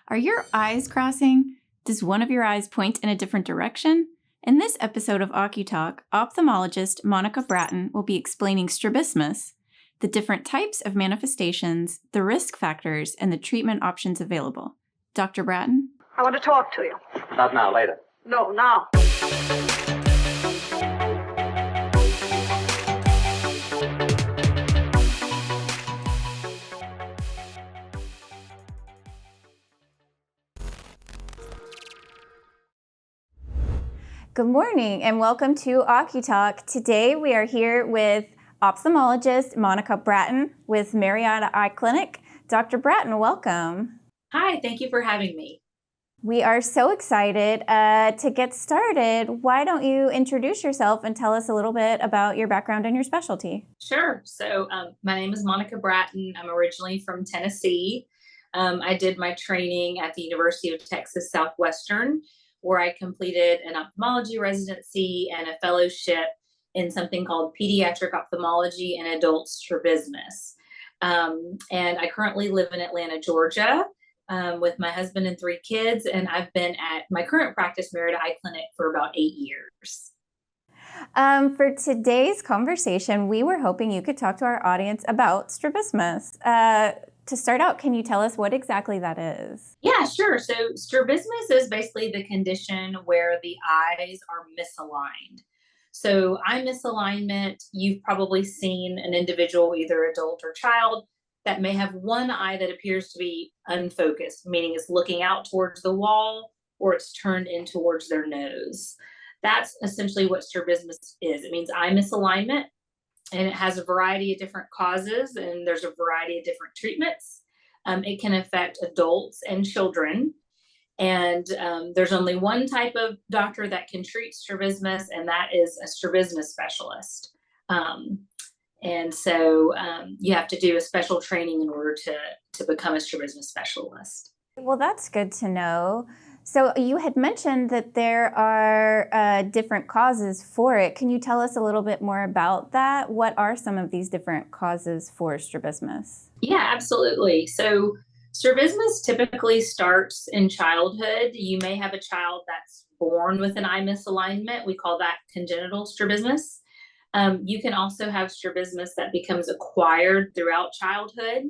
Are your eyes crossing? Does one of your eyes point in a different direction? In this episode of OCuTALK, ophthalmologist Monica Bratton will be explaining strabismus, the different types of manifestations, the risk factors, and the treatment options available. Dr. Bratton? I want to talk to you. Not now, later. No, now. Good morning and welcome to OCuTALK. Today we are here with ophthalmologist Monica Bratton with Marietta Eye Clinic. Dr. Bratton, welcome. Hi, thank you for having me. We are so excited to get started. Why don't you introduce yourself and tell us a little bit about your background and your specialty? Sure. So my name is Monica Bratton. I'm originally from Tennessee. I did my training at the University of Texas Southwestern, where I completed an ophthalmology residency and a fellowship in something called pediatric ophthalmology and adult strabismus. And I currently live in Atlanta, Georgia, with my husband and 3 kids. And I've been at my current practice, Marietta Eye Clinic, for about 8 years. For today's conversation, we were hoping you could talk to our audience about strabismus. To start out, can you tell us what exactly that is? Yeah, sure. So strabismus is basically the condition where the eyes are misaligned. So eye misalignment, you've probably seen an individual, either adult or child, that may have one eye that appears to be unfocused, meaning it's looking out towards the wall or it's turned in towards their nose. That's essentially what strabismus is. It means eye misalignment. And it has a variety of different causes, and there's a variety of different treatments. It can affect adults and children. And there's only one type of doctor that can treat strabismus, and that is a strabismus specialist. And so you have to do a special training in order to become a strabismus specialist. Well, that's good to know. So you had mentioned that there are different causes for it. Can you tell us a little bit more about that? What are some of these different causes for strabismus? Yeah, absolutely. So strabismus typically starts in childhood. You may have a child that's born with an eye misalignment. We call that congenital strabismus. You can also have strabismus that becomes acquired throughout childhood.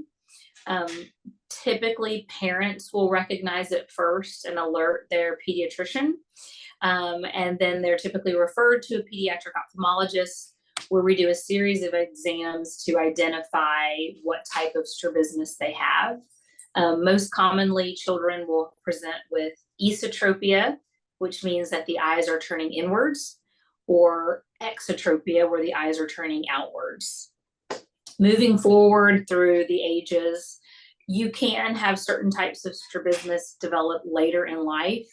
Typically, parents will recognize it first and alert their pediatrician. And then they're typically referred to a pediatric ophthalmologist, where we do a series of exams to identify what type of strabismus they have. Most commonly, children will present with esotropia, which means that the eyes are turning inwards, or exotropia, where the eyes are turning outwards. Moving forward through the ages, you can have certain types of strabismus develop later in life.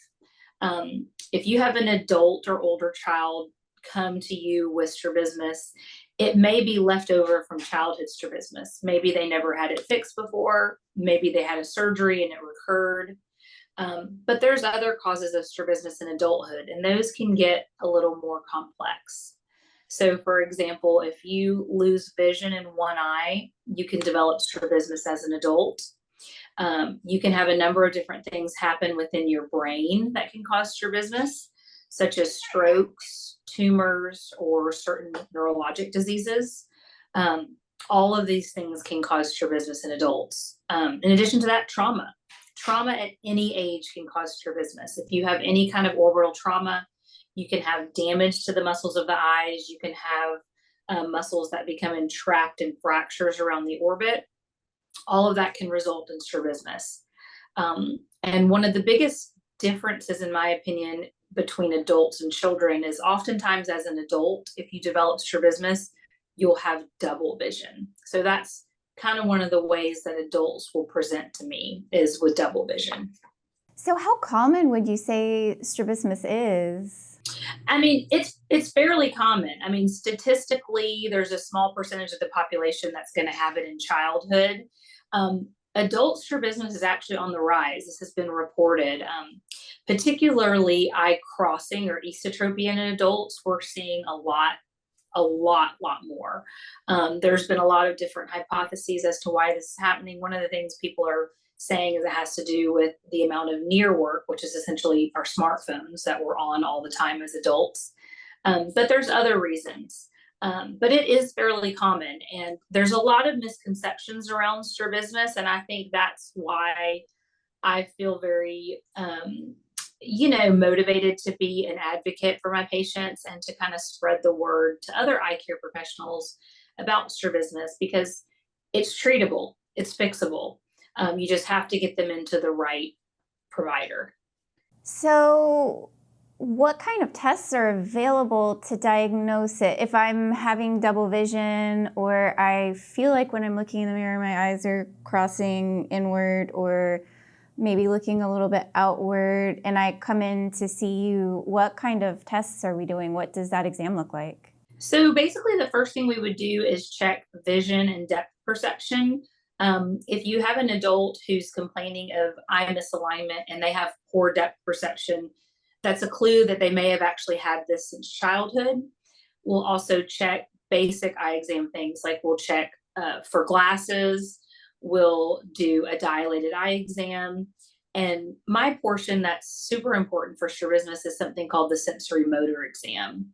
If you have an adult or older child come to you with strabismus, it may be left over from childhood strabismus. Maybe they never had it fixed before. Maybe they had a surgery and it recurred. But there's other causes of strabismus in adulthood, and those can get a little more complex. So, for example, if you lose vision in one eye, you can develop strabismus as an adult. You can have a number of different things happen within your brain that can cause strabismus, such as strokes, tumors, or certain neurologic diseases. All of these things can cause strabismus in adults. In addition to that, trauma. Trauma at any age can cause strabismus. If you have any kind of orbital trauma, you can have damage to the muscles of the eyes. You can have muscles that become entrapped and fractures around the orbit. All of that can result in strabismus. And one of the biggest differences, in my opinion, between adults and children is oftentimes as an adult, if you develop strabismus, you'll have double vision. So that's kind of one of the ways that adults will present to me, is with double vision. So how common would you say strabismus is? I mean, it's fairly common. I mean, statistically, there's a small percentage of the population that's going to have it in childhood. Adult strabismus is actually on the rise. This has been reported, particularly eye crossing or esotropia in adults. We're seeing a lot more. There's been a lot of different hypotheses as to why this is happening. One of the things people are saying is it has to do with the amount of near work, which is essentially our smartphones that we're on all the time as adults. But there's other reasons. But it is fairly common, and there's a lot of misconceptions around strabismus, and I think that's why I feel very, motivated to be an advocate for my patients and to kind of spread the word to other eye care professionals about strabismus, because it's treatable, it's fixable. You just have to get them into the right provider. So, what kind of tests are available to diagnose it? If I'm having double vision, or I feel like when I'm looking in the mirror, my eyes are crossing inward or maybe looking a little bit outward, and I come in to see you, what kind of tests are we doing? What does that exam look like? So basically, the first thing we would do is check vision and depth perception. If you have an adult who's complaining of eye misalignment and they have poor depth perception, that's a clue that they may have actually had this since childhood. We'll also check basic eye exam things, like we'll check for glasses, we'll do a dilated eye exam. And my portion that's super important for strabismus is something called the sensory motor exam.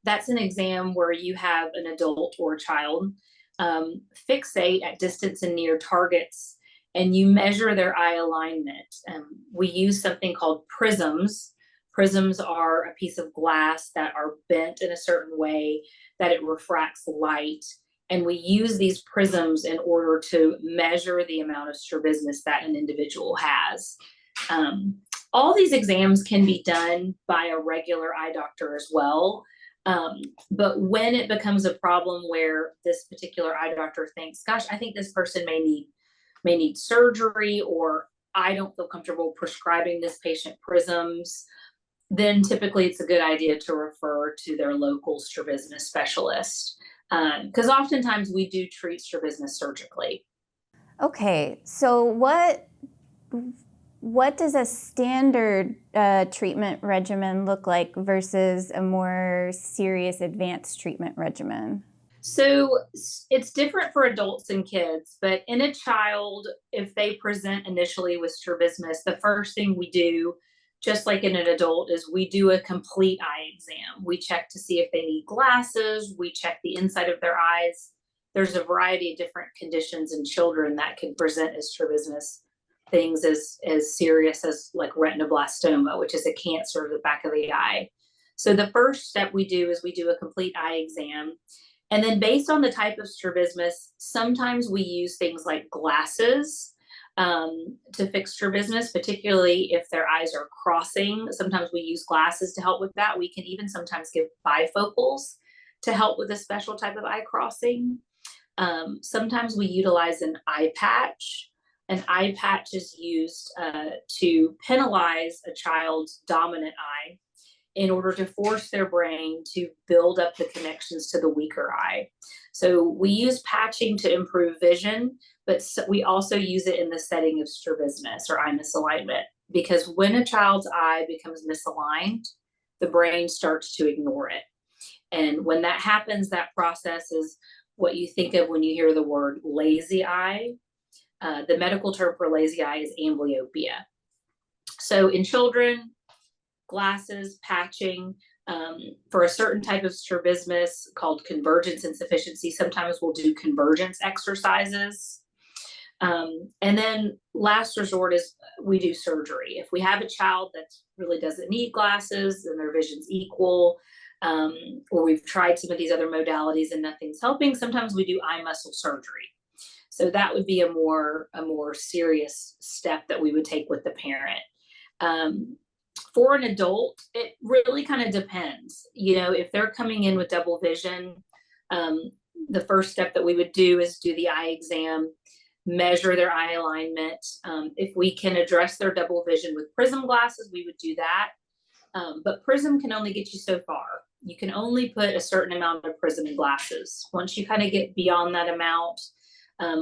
That's an exam where you have an adult or a child fixate at distance and near targets, and you measure their eye alignment. We use something called prisms. Prisms are a piece of glass that are bent in a certain way that it refracts light. And we use these prisms in order to measure the amount of strabismus that an individual has. All these exams can be done by a regular eye doctor as well. But when it becomes a problem where this particular eye doctor thinks, gosh, I think this person may need surgery, or I don't feel comfortable prescribing this patient prisms, then typically it's a good idea to refer to their local strabismus specialist. Because oftentimes we do treat strabismus surgically. Okay, so what does a standard treatment regimen look like versus a more serious advanced treatment regimen? So it's different for adults and kids, but in a child, if they present initially with strabismus, the first thing we do, just like in an adult, is we do a complete eye exam. We check to see if they need glasses. We check the inside of their eyes. There's a variety of different conditions in children that can present as strabismus. Things as serious as like retinoblastoma, which is a cancer of the back of the eye. So the first step we do is we do a complete eye exam. And then based on the type of strabismus, sometimes we use things like glasses to fix strabismus, particularly if their eyes are crossing. Sometimes we use glasses to help with that. We can even sometimes give bifocals to help with a special type of eye crossing. Sometimes we utilize an eye patch. An eye patch is used to penalize a child's dominant eye in order to force their brain to build up the connections to the weaker eye. So we use patching to improve vision, but we also use it in the setting of strabismus or eye misalignment, because when a child's eye becomes misaligned, the brain starts to ignore it. And when that happens, that process is what you think of when you hear the word lazy eye. The medical term for lazy eye is amblyopia. So in children, glasses, patching, for a certain type of strabismus called convergence insufficiency, sometimes we'll do convergence exercises. And then last resort is we do surgery. If we have a child that really doesn't need glasses and their vision's equal, or we've tried some of these other modalities and nothing's helping, sometimes we do eye muscle surgery. So that would be a more serious step that we would take with the parent. For an adult, it really kind of depends. If they're coming in with double vision, the first step that we would do is do the eye exam, measure their eye alignment. If we can address their double vision with prism glasses, we would do that. But prism can only get you so far. You can only put a certain amount of prism in glasses. Once you kind of get beyond that amount,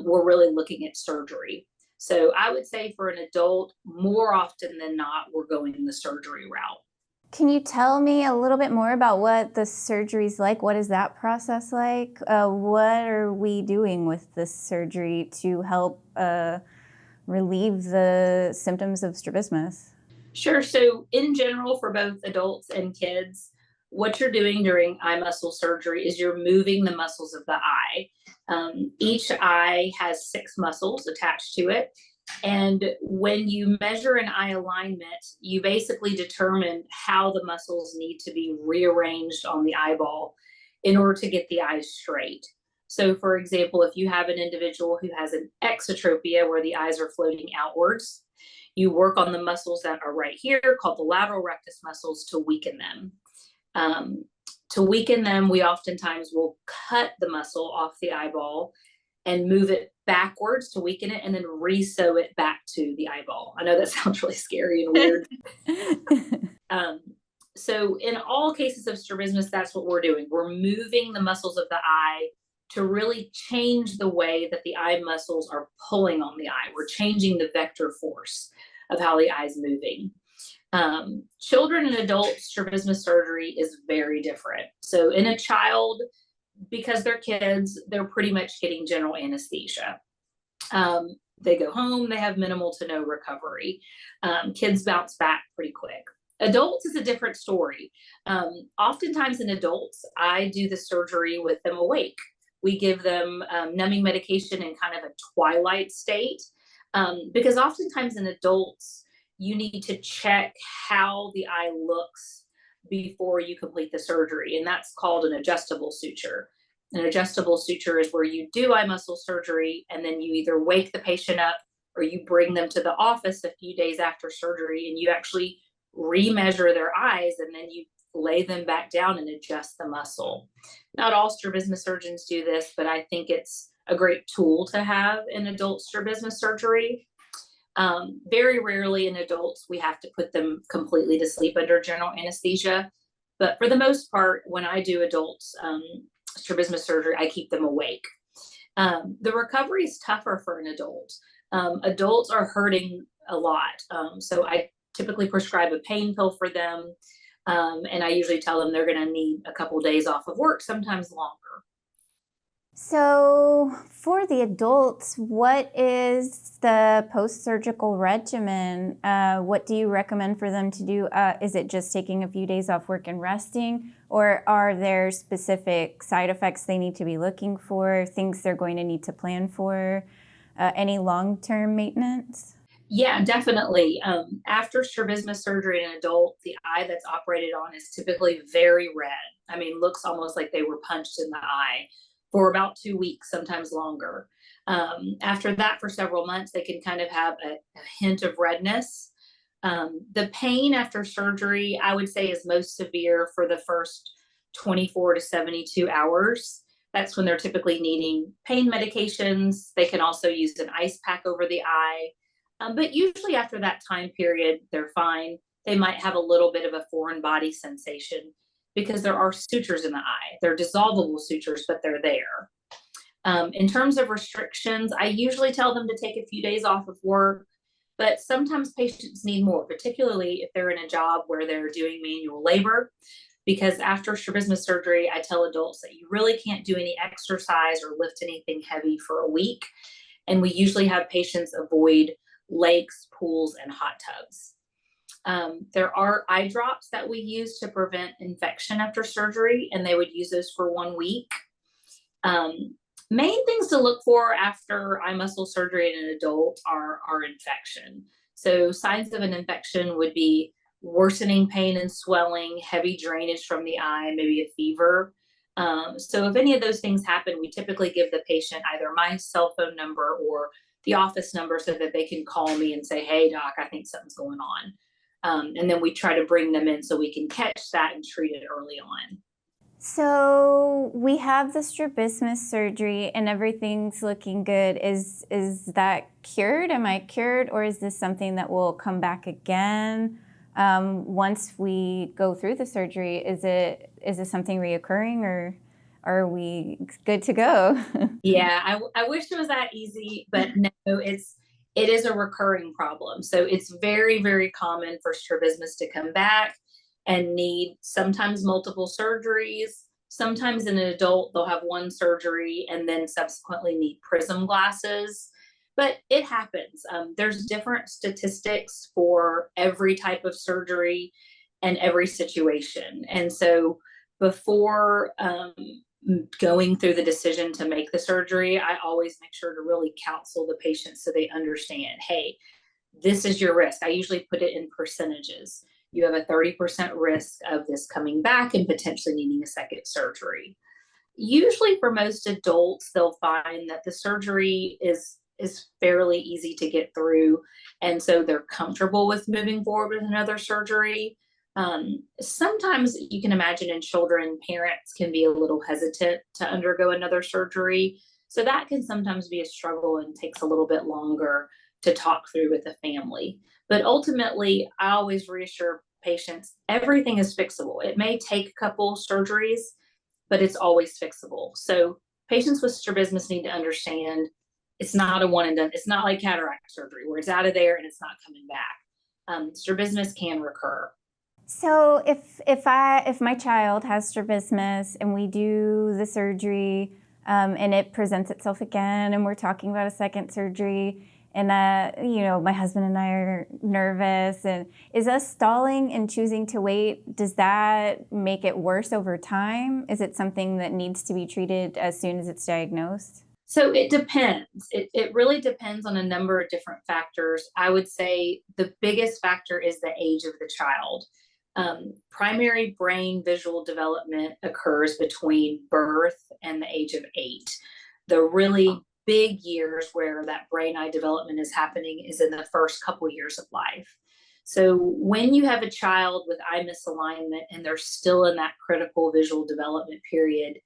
we're really looking at surgery. So I would say for an adult, more often than not, we're going the surgery route. Can you tell me a little bit more about what the surgery's like? What is that process like? What are we doing with this surgery to help relieve the symptoms of strabismus? Sure. So in general, for both adults and kids, what you're doing during eye muscle surgery is you're moving the muscles of the eye. Each eye has 6 muscles attached to it. And when you measure an eye alignment, you basically determine how the muscles need to be rearranged on the eyeball in order to get the eyes straight. So, for example, if you have an individual who has an exotropia where the eyes are floating outwards, you work on the muscles that are right here, called the lateral rectus muscles, to weaken them. We oftentimes will cut the muscle off the eyeball and move it backwards to weaken it, and then re-sew it back to the eyeball. I know that sounds really scary and weird. So in all cases of strabismus, that's what we're doing. We're moving the muscles of the eye to really change the way that the eye muscles are pulling on the eye. We're changing the vector force of how the eye is moving. Children and adult strabismus surgery is very different. So in a child, because they're kids, they're pretty much getting general anesthesia. They go home, they have minimal to no recovery. Kids bounce back pretty quick. Adults is a different story. Oftentimes in adults, I do the surgery with them awake. We give them numbing medication in kind of a twilight state, because oftentimes in adults, you need to check how the eye looks before you complete the surgery, and that's called an adjustable suture. An adjustable suture is where you do eye muscle surgery, and then you either wake the patient up or you bring them to the office a few days after surgery, and you actually remeasure their eyes, and then you lay them back down and adjust the muscle. Not all strabismus surgeons do this, but I think it's a great tool to have in adult strabismus surgery. Very rarely in adults, we have to put them completely to sleep under general anesthesia. But for the most part, when I do adults strabismus surgery, I keep them awake. The recovery is tougher for an adult. Adults are hurting a lot. So I typically prescribe a pain pill for them. And I usually tell them they're going to need a couple of days off of work, sometimes longer. So for the adults, what is the post-surgical regimen? What do you recommend for them to do? Is it just taking a few days off work and resting? Or are there specific side effects they need to be looking for, things they're going to need to plan for, any long-term maintenance? Yeah, definitely. After strabismus surgery in an adult, the eye that's operated on is typically very red. I mean, looks almost like they were punched in the eye for about 2 weeks, sometimes longer. After that, for several months, they can kind of have a hint of redness. The pain after surgery, I would say, is most severe for the first 24 to 72 hours. That's when they're typically needing pain medications. They can also use an ice pack over the eye. But usually after that time period, they're fine. They might have a little bit of a foreign body sensation because there are sutures in the eye. They're dissolvable sutures, but they're there. In terms of restrictions, I usually tell them to take a few days off of work, but sometimes patients need more, particularly if they're in a job where they're doing manual labor. Because after strabismus surgery, I tell adults that you really can't do any exercise or lift anything heavy for a week. And we usually have patients avoid lakes, pools, and hot tubs. There are eye drops that we use to prevent infection after surgery, and they would use those for 1 week. Main things to look for after eye muscle surgery in an adult are infection. So signs of an infection would be worsening pain and swelling, heavy drainage from the eye, maybe a fever. So if any of those things happen, we typically give the patient either my cell phone number or the office number so that they can call me and say, hey, doc, I think something's going on. And then we try to bring them in so we can catch that and treat it early on. So we have the strabismus surgery and everything's looking good. Is that cured? Am I cured? Or is this something that will come back again once we go through the surgery? Is it something reoccurring, or are we good to go? Yeah, I wish it was that easy, but no, it is a recurring problem. So it's very, very common for strabismus to come back and need sometimes multiple surgeries. Sometimes in an adult, they'll have one surgery and then subsequently need prism glasses. but it happens. There's different statistics for every type of surgery and every situation. And so before going through the decision to make the surgery, I always make sure to really counsel the patient so they understand, hey, this is your risk. I usually put it in percentages. You have a 30% risk of this coming back and potentially needing a second surgery. Usually for most adults, they'll find that the surgery is fairly easy to get through. And so they're comfortable with moving forward with another surgery. Sometimes you can imagine in children, parents can be a little hesitant to undergo another surgery. So that can sometimes be a struggle and takes a little bit longer to talk through with the family. But ultimately, I always reassure patients, everything is fixable. It may take a couple surgeries, but it's always fixable. So patients with strabismus need to understand it's not a one and done. It's not like cataract surgery where it's out of there and it's not coming back. Strabismus can recur. So if my child has strabismus and we do the surgery and it presents itself again and we're talking about a second surgery and my husband and I are nervous, and is us stalling and choosing to wait, does that make it worse over time? Is it something that needs to be treated as soon as it's diagnosed? So it depends. It really depends on a number of different factors. I would say the biggest factor is the age of the child. Primary brain visual development occurs between birth and the age of 8. The really big years where that brain eye development is happening is in the first couple years of life. So when you have a child with eye misalignment and they're still in that critical visual development period,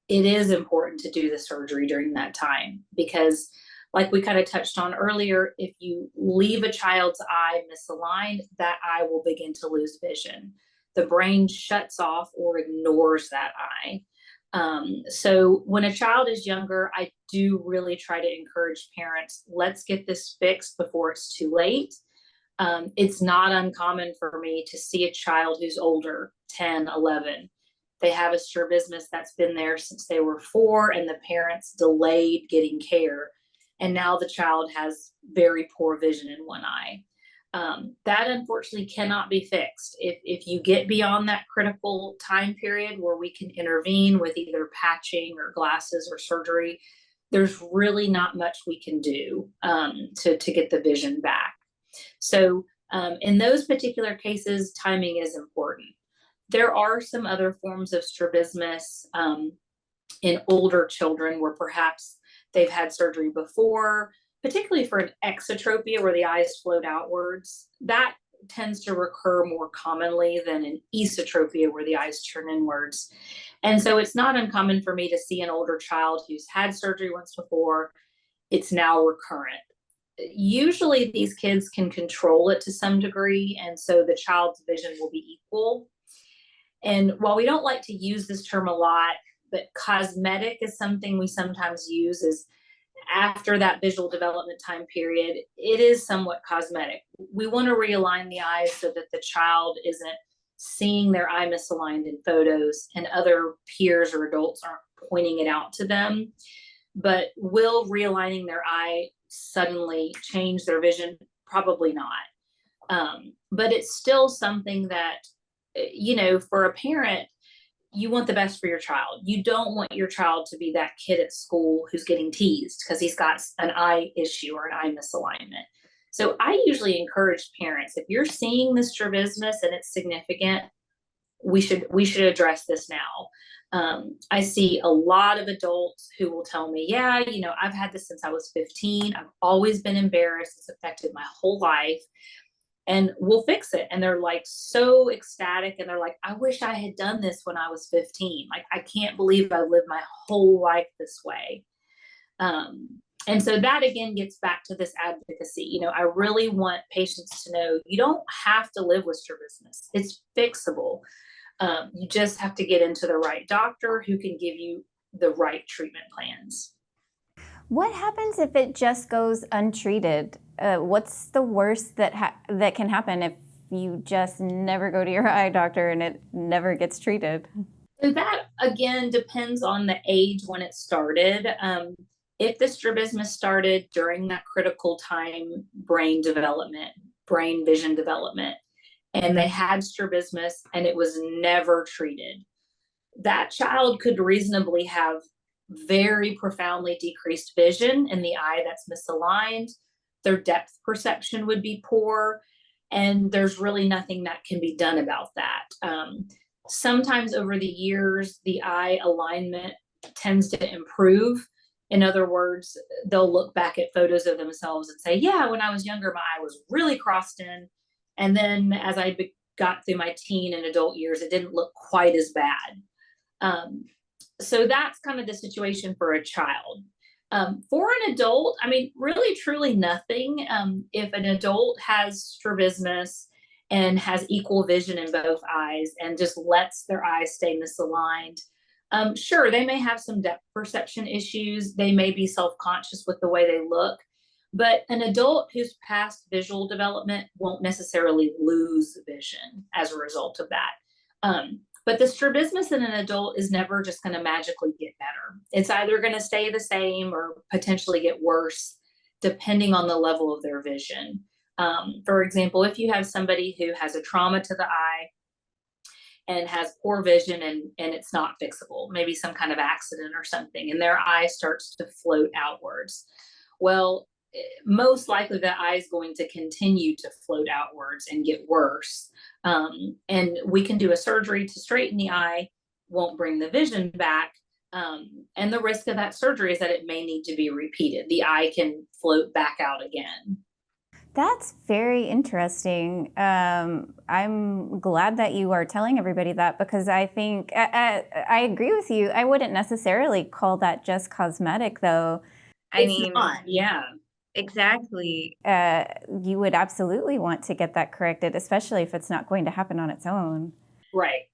it is important to do the surgery during that time because, like we kind of touched on earlier, if you leave a child's eye misaligned, that eye will begin to lose vision. The brain shuts off or ignores that eye. So when a child is younger, I do really try to encourage parents, let's get this fixed before it's too late. It's not uncommon for me to see a child who's older, 10, 11. They have a strabismus that's been there since they were 4 and the parents delayed getting care. And now the child has very poor vision in one eye. That unfortunately cannot be fixed. If you get beyond that critical time period where we can intervene with either patching or glasses or surgery, there's really not much we can do to get the vision back. So in those particular cases, timing is important. There are some other forms of strabismus in older children where perhaps they've had surgery before, particularly for an exotropia where the eyes float outwards. That tends to recur more commonly than an esotropia where the eyes turn inwards. And so it's not uncommon for me to see an older child who's had surgery once before. It's now recurrent. Usually these kids can control it to some degree, and so the child's vision will be equal. And while we don't like to use this term a lot, but cosmetic is something we sometimes use is after that visual development time period, it is somewhat cosmetic. We want to realign the eyes so that the child isn't seeing their eye misaligned in photos and other peers or adults aren't pointing it out to them. But will realigning their eye suddenly change their vision? Probably not. But it's still something that, for a parent, you want the best for your child. You don't want your child to be that kid at school who's getting teased because he's got an eye issue or an eye misalignment. So I usually encourage parents, if you're seeing this strabismus and it's significant, we should address this now. I see a lot of adults who will tell me, yeah, I've had this since I was 15. I've always been embarrassed. It's affected my whole life. And we'll fix it. And they're like so ecstatic. And they're like, I wish I had done this when I was 15. Like, I can't believe I lived my whole life this way. And so that again gets back to this advocacy. I really want patients to know you don't have to live with strabismus. It's fixable. You just have to get into the right doctor who can give you the right treatment plans. What happens if it just goes untreated? What's the worst that can happen if you just never go to your eye doctor and it never gets treated? So that, again, depends on the age when it started. If the strabismus started during that critical time, brain development, brain vision development, and they had strabismus and it was never treated, that child could reasonably have very profoundly decreased vision in the eye that's misaligned. Their depth perception would be poor, and there's really nothing that can be done about that. Sometimes over the years, the eye alignment tends to improve. In other words, they'll look back at photos of themselves and say, yeah, when I was younger, my eye was really crossed in. And then as I got through my teen and adult years, it didn't look quite as bad. So that's kind of the situation for a child. For an adult, I mean, really, truly nothing. If an adult has strabismus and has equal vision in both eyes and just lets their eyes stay misaligned, sure, they may have some depth perception issues. They may be self-conscious with the way they look, but an adult who's past visual development won't necessarily lose vision as a result of that. But the strabismus in an adult is never just going to magically get better. It's either going to stay the same or potentially get worse, depending on the level of their vision. For example, if you have somebody who has a trauma to the eye and has poor vision and it's not fixable, maybe some kind of accident or something, and their eye starts to float outwards, well, most likely that eye is going to continue to float outwards and get worse. And we can do a surgery to straighten the eye, won't bring the vision back. And the risk of that surgery is that it may need to be repeated. The eye can float back out again. That's very interesting. I'm glad that you are telling everybody that, because I think I agree with you. I wouldn't necessarily call that just cosmetic, though. It's not, yeah. Exactly. You would absolutely want to get that corrected, especially if it's not going to happen on its own. Right.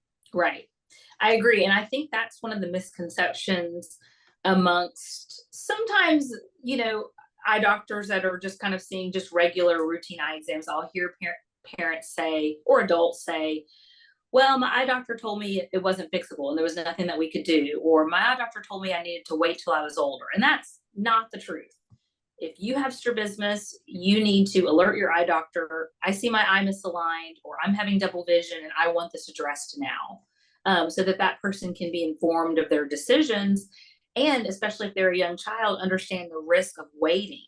I agree. And I think that's one of the misconceptions amongst sometimes, eye doctors that are just kind of seeing just regular routine eye exams. I'll hear parents say, or adults say, well, my eye doctor told me it wasn't fixable and there was nothing that we could do. Or my eye doctor told me I needed to wait till I was older. And that's not the truth. If you have strabismus, you need to alert your eye doctor. I see my eye misaligned, or I'm having double vision and I want this addressed now, so that person can be informed of their decisions. And especially if they're a young child, understand the risk of waiting.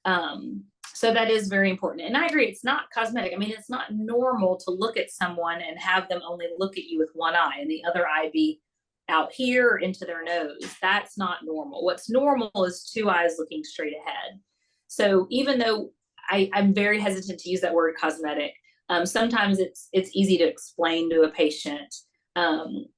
So that is very important. And I agree, it's not cosmetic. I mean, it's not normal to look at someone and have them only look at you with one eye and the other eye be out here into their nose. That's not normal. What's normal is two eyes looking straight ahead. So even though I'm very hesitant to use that word cosmetic, sometimes it's easy to explain to a patient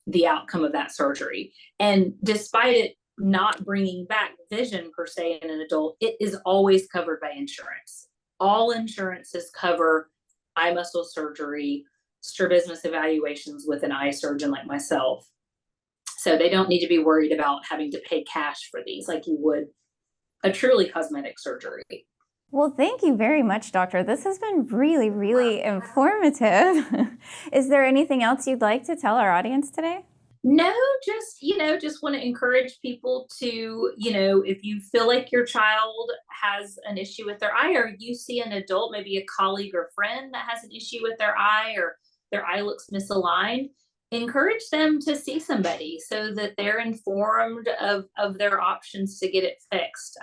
the outcome of that surgery. And despite it not bringing back vision per se in an adult, it is always covered by insurance. All insurances cover eye muscle surgery, strabismus evaluations with an eye surgeon like myself. So they don't need to be worried about having to pay cash for these like you would a truly cosmetic surgery. Well, thank you very much, doctor. This has been really, really informative. Is there anything else you'd like to tell our audience today? No, just want to encourage people to, if you feel like your child has an issue with their eye, or you see an adult, maybe a colleague or friend that has an issue with their eye, or their eye looks misaligned, encourage them to see somebody so that they're informed of their options to get it fixed.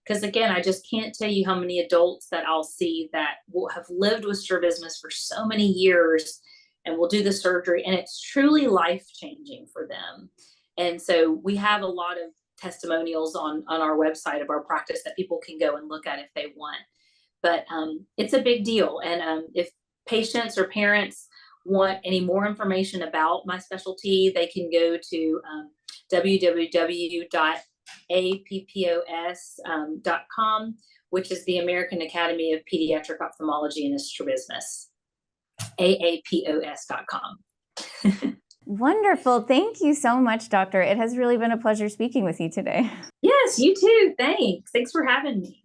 Because again, I just can't tell you how many adults that I'll see that will have lived with strabismus for so many years and will do the surgery, and it's truly life-changing for them. And so we have a lot of testimonials on our website of our practice that people can go and look at if they want. But it's a big deal. And if patients or parents want any more information about my specialty, they can go to www.appos.com, which is the American Academy of Pediatric Ophthalmology and Strabismus, AAPOS.com. Wonderful. Thank you so much, doctor. It has really been a pleasure speaking with you today. Yes, you too. Thanks for having me.